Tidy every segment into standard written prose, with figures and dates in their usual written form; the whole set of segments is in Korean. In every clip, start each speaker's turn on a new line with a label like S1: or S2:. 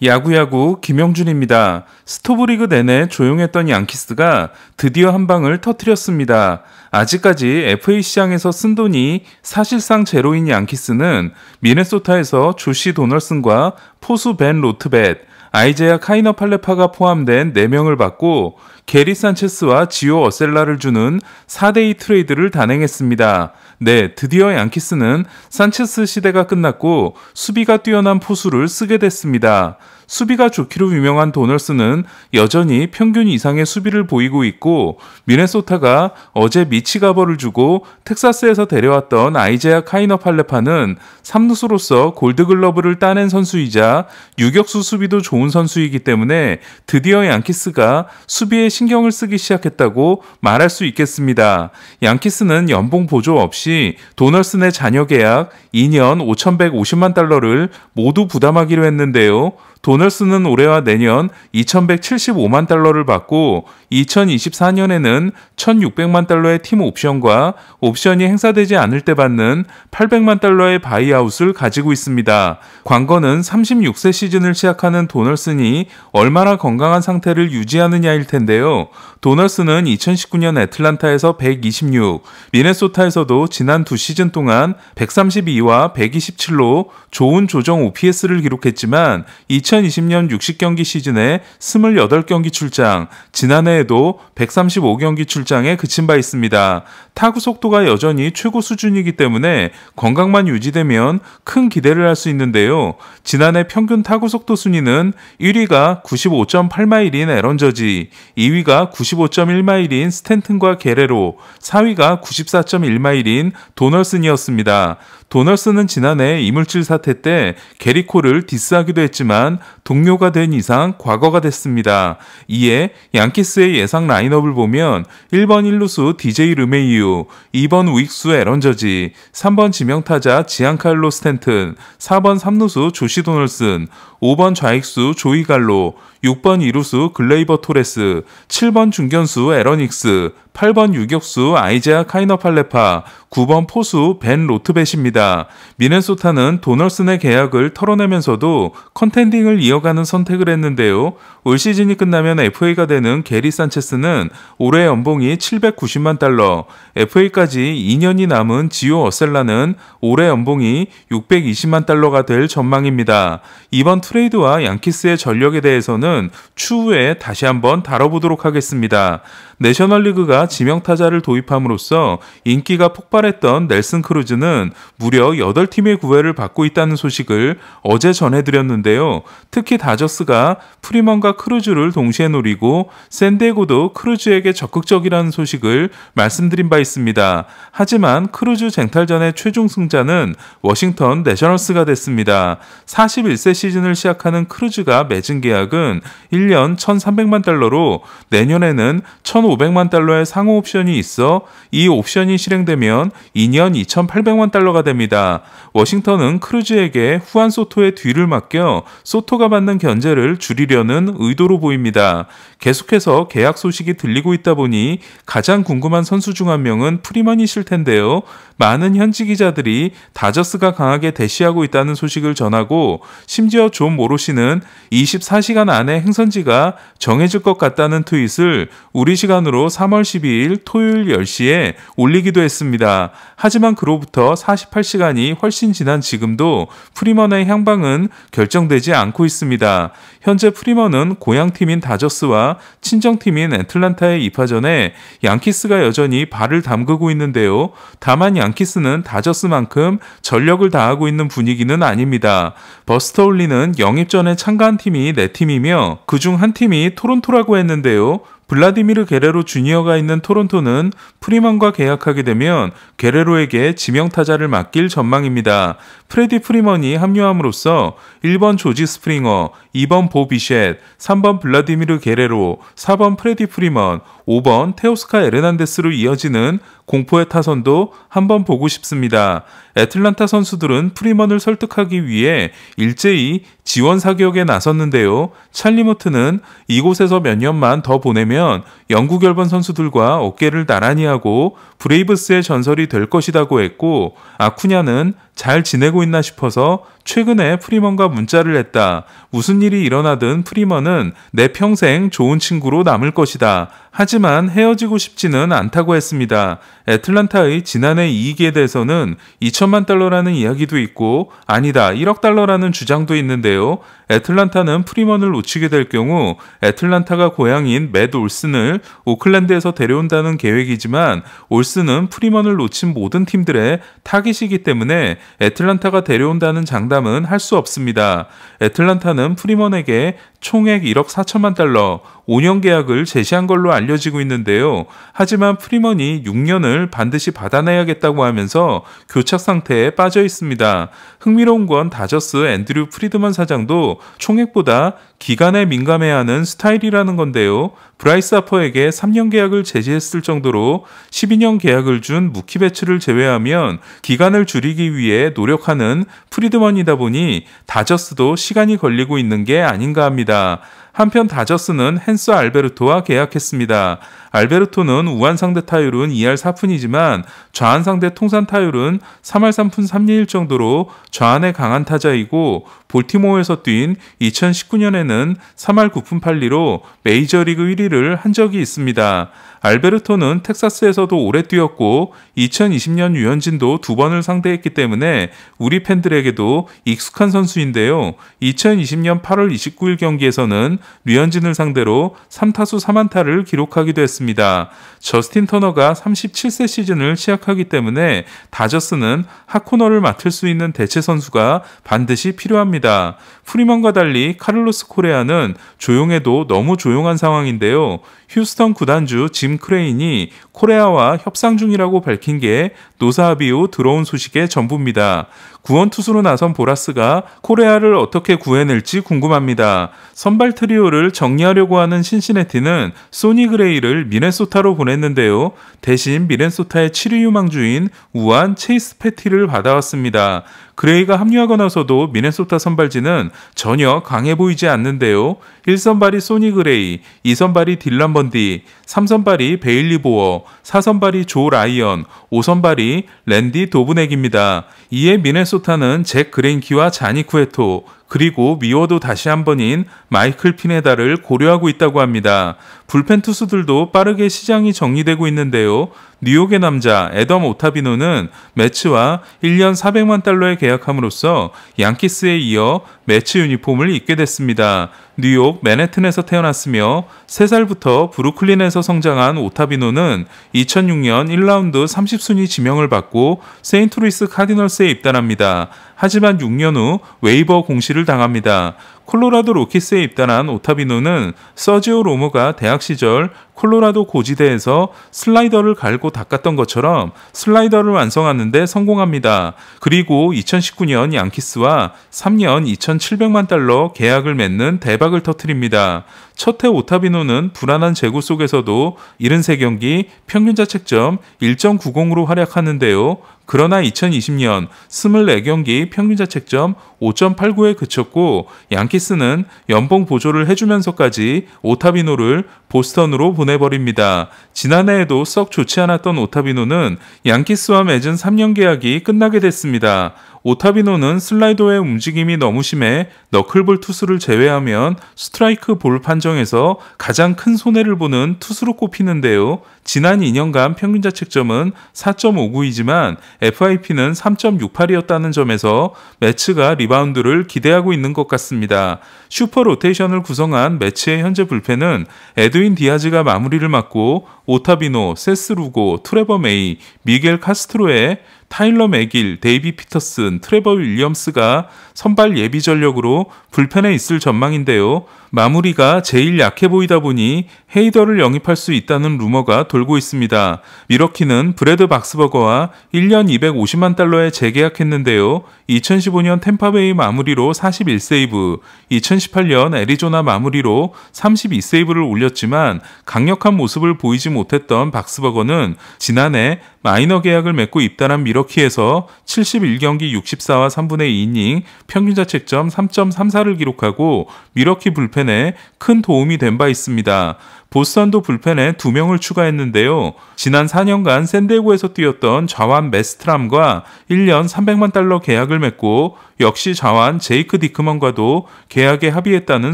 S1: 야구야구 김영준입니다. 스토브리그 내내 조용했던 양키스가 드디어 한 방을 터뜨렸습니다. 아직까지 FA 시장에서 쓴 돈이 사실상 제로인 양키스는 미네소타에서 조시 도널슨과 포수 벤 로트벳, 아이제아 카이너 팔레파가 포함된 4명을 받고 게리 산체스와 지오 어셀라를 주는 4대2 트레이드를 단행했습니다. 네, 드디어 양키스는 산체스 시대가 끝났고 수비가 뛰어난 포수를 쓰게 됐습니다. 수비가 좋기로 유명한 도널스는 여전히 평균 이상의 수비를 보이고 있고, 미네소타가 어제 미치 가버를 주고 텍사스에서 데려왔던 아이제아 카이너 팔레파는 3루수로서 골드글러브를 따낸 선수이자 유격수 수비도 좋은 선수이기 때문에 드디어 양키스가 수비에 신경을 쓰기 시작했다고 말할 수 있겠습니다. 양키스는 연봉 보조 없이 도널슨의 잔여 계약 2년 5,150만 달러를 모두 부담하기로 했는데요. 도널슨은 올해와 내년 2,175만 달러를 받고 2024년에는 1,600만 달러의 팀 옵션과 옵션이 행사되지 않을 때 받는 800만 달러의 바이아웃을 가지고 있습니다. 관건은 36세 시즌을 시작하는 도널슨이 얼마나 건강한 상태를 유지하느냐일 텐데요. 도널슨은 2019년 애틀란타에서 126, 미네소타에서도 지난 2시즌 동안 132와 127로 좋은 조정 OPS를 기록했지만 2020년 60경기 시즌에 28경기 출장, 지난해에도 135경기 출장에 그친 바 있습니다. 타구 속도가 여전히 최고 수준이기 때문에 건강만 유지되면 큰 기대를 할 수 있는데요. 지난해 평균 타구 속도 순위는 1위가 95.8마일인 에런 저지, 2위가 95.1마일인 스탠튼과 게레로, 4위가 94.1마일인 도널슨이었습니다. 도널슨은 지난해 이물질 사태 때 게리코를 디스하기도 했지만 동료가 된 이상 과거가 됐습니다. 이에 양키스의 예상 라인업을 보면 1번 1루수 DJ 르메이유, 2번 우익수 에런 저지, 3번 지명타자 지안칼로 스탠튼, 4번 3루수 조시 도널슨, 5번 좌익수 조이 갈로, 6번 2루수 글레이버 토레스, 7번 중견수 에런 익스, 8번 유격수 아이제아 카이너 팔레파, 9번 포수 벤 로트벳입니다. 미네소타는 도널슨의 계약을 털어내면서도 컨텐딩을 이어가는 선택을 했는데요. 올 시즌이 끝나면 FA가 되는 게리 산체스는 올해 연봉이 790만 달러, FA까지 2년이 남은 지오 어셀라는 올해 연봉이 620만 달러가 될 전망입니다. 이번 트레이드와 양키스의 전력에 대해서는 추후에 다시 한번 다뤄보도록 하겠습니다. 내셔널리그가 지명타자를 도입함으로써 인기가 폭발했던 넬슨 크루즈는 무려 8팀의 구애를 받고 있다는 소식을 어제 전해드렸는데요. 특히 다저스가 프리먼과 크루즈를 동시에 노리고 샌디에고도 크루즈에게 적극적이라는 소식을 말씀드린 바 있습니다. 하지만 크루즈 쟁탈전의 최종 승자는 워싱턴 내셔널스가 됐습니다. 41세 시즌을 시작하는 크루즈가 맺은 계약은 1년 1,300만 달러로 내년에는 1,500만 달러의 상호 옵션이 있어 이 옵션이 실행되면 2년 2,800만 달러가 됩니다. 워싱턴은 크루즈에게 후안 소토의 뒤를 맡겨 소토가 받는 견제를 줄이려는 의도로 보입니다. 계속해서 계약 소식이 들리고 있다 보니 가장 궁금한 선수 중 한 명은 프리먼이실 텐데요. 많은 현지 기자들이 다저스가 강하게 대시하고 있다는 소식을 전하고 심지어 존 모로시는 24시간 안에 행선지가 정해질 것 같다는 트윗을 우리 시간으로 3월 12일 토요일 10시에 올리기도 했습니다. 하지만 그로부터 48시간이 훨씬 지난 지금도 프리먼의 향방은 결정되지 않고 있습니다. 현재 프리먼은 고향팀인 다저스와 친정팀인 애틀란타의 입하 전에 양키스가 여전히 발을 담그고 있는데요. 다만 양키스는 다저스만큼 전력을 다하고 있는 분위기는 아닙니다. 버스터 올리는 영입 전에 참가한 팀이 4팀이며 그중 한 팀이 토론토라고 했는데요. 블라디미르 게레로 주니어가 있는 토론토는 프리먼과 계약하게 되면 게레로에게 지명타자를 맡길 전망입니다. 프레디 프리먼이 합류함으로써 1번 조지 스프링어, 2번 보 비셋, 3번 블라디미르 게레로, 4번 프레디 프리먼, 5번 테오스카 에르난데스로 이어지는 공포의 타선도 한번 보고 싶습니다. 애틀란타 선수들은 프리먼을 설득하기 위해 일제히 지원 사격에 나섰는데요. 찰리 모트는 이곳에서 몇 년만 더 보내면 영구 결번 선수들과 어깨를 나란히 하고 브레이브스의 전설이 될 것이라고 했고, 아쿠냐는 잘 지내고 있나 싶어서 최근에 프리먼과 문자를 했다. 무슨 일이 일어나든 프리먼은 내 평생 좋은 친구로 남을 것이다. 하지만 헤어지고 싶지는 않다고 했습니다. 애틀란타의 지난해 이익에 대해서는 2천만 달러라는 이야기도 있고 아니다 1억 달러라는 주장도 있는데요. 애틀란타는 프리먼을 놓치게 될 경우 애틀란타가 고향인 맷 올슨을 오클랜드에서 데려온다는 계획이지만 올슨은 프리먼을 놓친 모든 팀들의 타깃이기 때문에 애틀란타가 데려온다는 장담은 할 수 없습니다. 애틀란타는 프리먼에게 총액 1억 4천만 달러 5년 계약을 제시한 걸로 알려지고 있는데요. 하지만 프리먼이 6년을 반드시 받아내야겠다고 하면서 교착 상태에 빠져 있습니다. 흥미로운 건 다저스 앤드류 프리드먼 사장도 총액보다 기간에 민감해하는 스타일이라는 건데요. 브라이스 하퍼에게 3년 계약을 제시했을 정도로 12년 계약을 준 무키 배츠를 제외하면 기간을 줄이기 위해 노력하는 프리드먼이다 보니 다저스도 시간이 걸리고 있는 게 아닌가 합니다. 한편 다저스는 헨스 알베르토와 계약했습니다. 알베르토는 우한 상대 타율은 2할 4푼이지만 좌한 상대 통산 타율은 3할 3푼 3리일 정도로 좌한의 강한 타자이고 볼티모어에서 뛴 2019년에는 3할 9푼 8리로 메이저리그 1위를 한 적이 있습니다. 알베르토는 텍사스에서도 오래 뛰었고 2020년 류현진도 2번을 상대했기 때문에 우리 팬들에게도 익숙한 선수인데요. 2020년 8월 29일 경기에서는 류현진을 상대로 3타수 3안타를 기록하기도 했습니다. 저스틴 터너가 37세 시즌을 시작하기 때문에 다저스는 핫코너를 맡을 수 있는 대체 선수가 반드시 필요합니다. 프리먼과 달리 카를로스 코레아는 조용해도 너무 조용한 상황인데요. 휴스턴 구단주 짐 크레인이 코레아와 협상 중이라고 밝힌 게 노사합 이후 들어온 소식의 전부입니다. 구원 투수로 나선 보라스가 코레아를 어떻게 구해낼지 궁금합니다. 선발 트리오를 정리하려고 하는 신시내티는 소니 그레이를 미네소타로 보냈는데요. 대신 미네소타의 7위 유망주인 우한 체이스 패티를 받아왔습니다. 그레이가 합류하고 나서도 미네소타 선발진은 전혀 강해 보이지 않는데요. 1선발이 소니 그레이, 2선발이 딜런 번디, 3선발이 베일리 보어, 4선발이 조 라이언, 5선발이 랜디 도브넥입니다. 이에 미네소타는 잭 그레인키와 자니 쿠에토, 그리고 미워도 다시 한 번인 마이클 피네다를 고려하고 있다고 합니다. 불펜 투수들도 빠르게 시장이 정리되고 있는데요. 뉴욕의 남자 애덤 오타비노는 매츠와 1년 400만 달러에 계약함으로써 양키스에 이어 매츠 유니폼을 입게 됐습니다. 뉴욕 맨해튼에서 태어났으며 3살부터 브루클린에서 성장한 오타비노는 2006년 1라운드 30순위 지명을 받고 세인트루이스 카디널스에 입단합니다. 하지만 6년 후 웨이버 공시를 당합니다. 콜로라도 로키스에 입단한 오타비노는 서지오 로모가 대학 시절 콜로라도 고지대에서 슬라이더를 갈고 닦았던 것처럼 슬라이더를 완성하는 데 성공합니다. 그리고 2019년 양키스와 3년 2,700만 달러 계약을 맺는 대박을 터뜨립니다. 첫해 오타비노는 불안한 제구 속에서도 73경기 평균 자책점 1.90으로 활약하는데요. 그러나 2020년 24경기 평균 자책점 5.89에 그쳤고 양키스는 연봉 보조를 해주면서까지 오타비노를 보스턴으로 보내버립니다. 지난해에도 썩 좋지 않았던 오타비노는 양키스와 맺은 3년 계약이 끝나게 됐습니다. 오타비노는 슬라이더의 움직임이 너무 심해 너클볼 투수를 제외하면 스트라이크 볼 판정에서 가장 큰 손해를 보는 투수로 꼽히는데요. 지난 2년간 평균 자책점은 4.59이지만 FIP는 3.68이었다는 점에서 매츠가 리바운드를 기대하고 있는 것 같습니다. 슈퍼 로테이션을 구성한 매츠의 현재 불펜은 에드윈 디아즈가 마무리를 맡고 오타비노, 세스 루고, 트레버 메이, 미겔 카스트로의 타일러 맥길, 데이비 피터슨, 트레버 윌리엄스가 선발 예비 전력으로 불펜에 있을 전망인데요. 마무리가 제일 약해 보이다 보니 헤이더를 영입할 수 있다는 루머가 돌고 있습니다. 미러키는 브래드 박스버거와 1년 250만 달러에 재계약했는데요. 2015년 템파베이 마무리로 41세이브, 2018년 애리조나 마무리로 32세이브를 올렸지만 강력한 모습을 보이지 못했던 박스버거는 지난해 마이너 계약을 맺고 입단한 미러키에서 71경기 64와 3분의 2이닝 평균 자책점 3.34를 기록하고 미러키 불펜에 큰 도움이 된 바 있습니다. 보스턴도 불펜에 2명을 추가했는데요. 지난 4년간 샌디에고에서 뛰었던 좌완 메스트람과 1년 300만 달러 계약을 맺고 역시 좌완 제이크 디크먼과도 계약에 합의했다는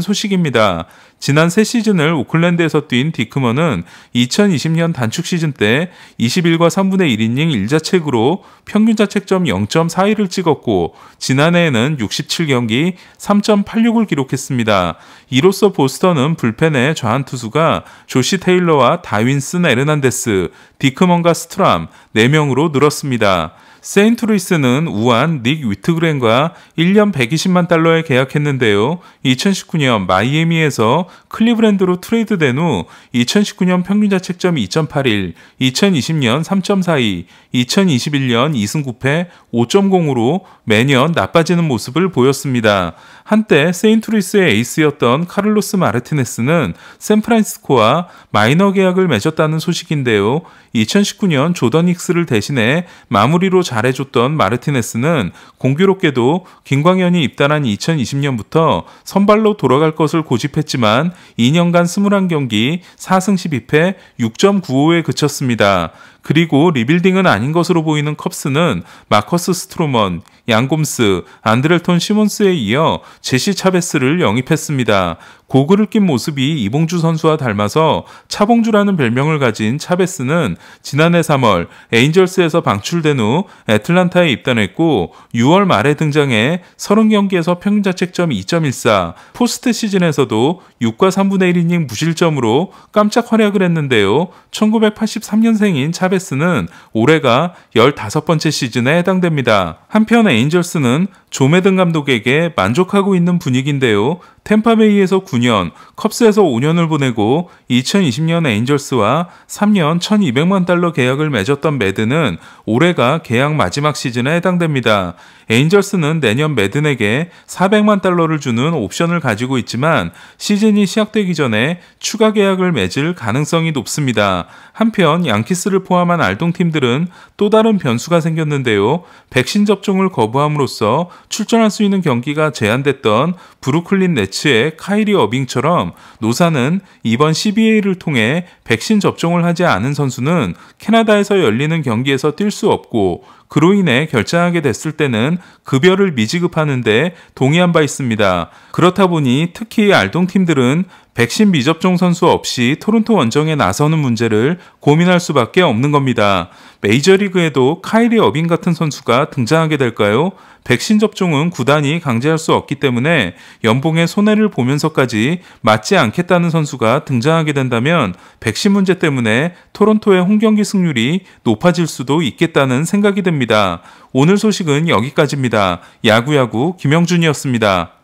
S1: 소식입니다. 지난 새 시즌을 오클랜드에서 뛴 디크먼은 2020년 단축 시즌 때 21과 3분의 1이닝 1자책으로 평균 자책점 0.41을 찍었고 지난해에는 67경기 3.86을 기록했습니다. 이로써 보스턴은 불펜의 좌완 투수가 조시 테일러와 다윈슨 에르난데스, 디크먼과 스트람 4명으로 늘었습니다. 세인트루이스는 우완 닉 위트그렌과 1년 120만 달러에 계약했는데요. 2019년 마이애미에서 클리브랜드로 트레이드된 후 2019년 평균 자책점 2.81, 2020년 3.42, 2021년 2승 9패 5.0으로 매년 나빠지는 모습을 보였습니다. 한때 세인트루이스의 에이스였던 카를로스 마르티네스는 샌프란시스코와 마이너 계약을 맺었다는 소식인데요. 2019년 조던 힉스를 대신해 마무리로 잘해줬던 마르티네스는 공교롭게도 김광현이 입단한 2020년부터 선발로 돌아갈 것을 고집했지만 2년간 21경기 4승 12패 6.95에 그쳤습니다. 그리고 리빌딩은 아닌 것으로 보이는 컵스는 마커스 스트로먼, 양곰스, 안드렐톤 시몬스에 이어 제시 차베스를 영입했습니다. 고글을 낀 모습이 이봉주 선수와 닮아서 차봉주라는 별명을 가진 차베스는 지난해 3월 에인절스에서 방출된 후 애틀란타에 입단했고 6월 말에 등장해 30경기에서 평균 자책점 2.14, 포스트 시즌에서도 6과 3분의 1이닝 무실점으로 깜짝 활약을 했는데요. 1983년생인 차베스는 올해가 15번째 시즌에 해당됩니다. 한편 에인절스는 조 매든 감독에게 만족하고 있는 분위기인데요. 템파베이에서 9년, 컵스에서 5년을 보내고 2020년 에인절스와 3년 1200만 달러 계약을 맺었던 매든은 올해가 계약 마지막 시즌에 해당됩니다. 에인절스는 내년 매든에게 400만 달러를 주는 옵션을 가지고 있지만 시즌이 시작되기 전에 추가 계약을 맺을 가능성이 높습니다. 한편 양키스를 포함한 알동팀들은 또 다른 변수가 생겼는데요. 백신 접종을 거부함으로써 출전할 수 있는 경기가 제한됐던 브루클린 네츠의 카이리 어빙처럼 노사는 이번 CBA를 통해 백신 접종을 하지 않은 선수는 캐나다에서 열리는 경기에서 뛸 수 없고 그로 인해 결장하게 됐을 때는 급여를 미지급하는 데 동의한 바 있습니다. 그렇다 보니 특히 알동팀들은 백신 미접종 선수 없이 토론토 원정에 나서는 문제를 고민할 수밖에 없는 겁니다. 메이저리그에도 카이리 어빙 같은 선수가 등장하게 될까요? 백신 접종은 구단이 강제할 수 없기 때문에 연봉에 손해를 보면서까지 맞지 않겠다는 선수가 등장하게 된다면 백신 문제 때문에 토론토의 홈경기 승률이 높아질 수도 있겠다는 생각이 듭니다. 오늘 소식은 여기까지입니다. 야구야구 김영준이었습니다.